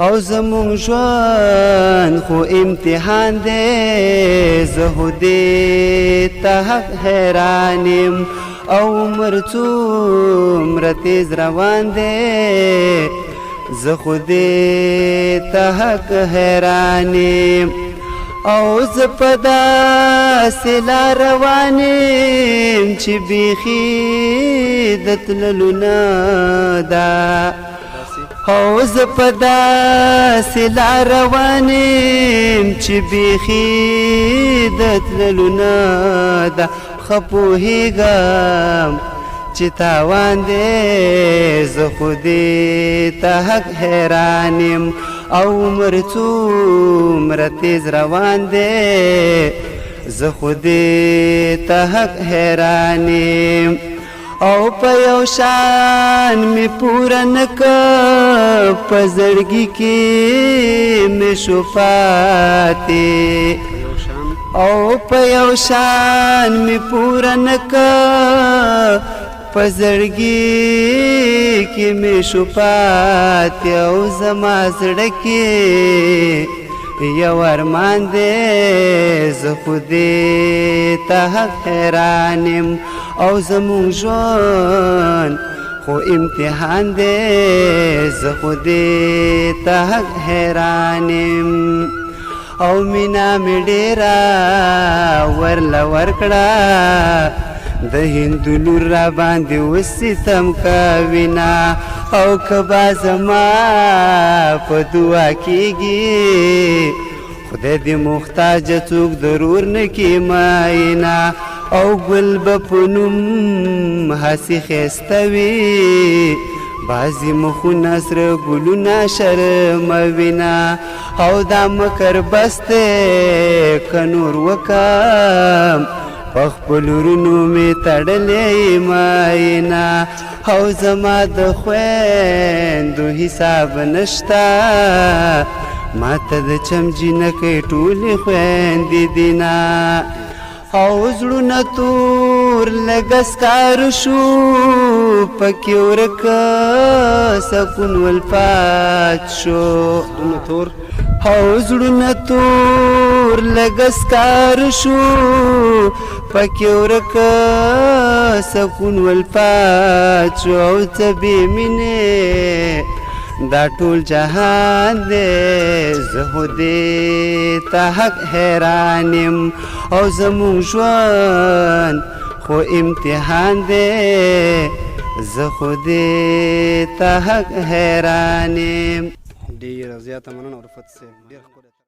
او زمونږ ژوند خو امتحان دی زه خو دې ته حق حیران یم او عمر څومره تیز روان دی زه خو دې ته حق حیران یم او زه په داسې لار روان یم چې بیخي د تللو نه ده او زه په داسې لار روان یم چې بیخي د تللو نه ده ښه پوهېږم چې تاوان دی زه خو دې ته حق حیران یم او عمر څومره تیز روان دی زه خو دې ته حق حیران یم او په یو شان مې پوره نه که په زړګي کې مې شو پاتې او په یو شان مې پوره نه که په زړګي کې مې شو پاتې او زما زړه کې یو ارمان دی زه خو دې ته حق حیران یم او زمونږ ژوند خو امتحان دی زه خو دې ته حق حیران یم او مینا مې ډېره ورله ورکړه د هندو لور را باندې اوس ستم کوینه او که به زما په دعا کېږي خدای دې محتاجه څوک ضرور نه کړي مینه او ګل به په نوم هسې ښایسته وي بعضې مخونه سره ګلونه شرموینه او دا مکر بس دی که نور وکم په خپلو ورونو مې تړلی مینه او زما د خویندو حساب نشته ما ته د چمجینکۍ ټولې خویندې دي نه او زړونه تور لږه سکاره شو پکې ورکه سکون ولپات شو او زړونه تور لږه سکاره شو پکې ورکه سکون ولپات شو او څه بې مینې دا ټول جهان دی زه خو دې ته حق حیران یم او زمونږ ژوند خو امتحان دی زه خو دې ته حق حیران یم. ډېره زیاته مننه رفت صاحب.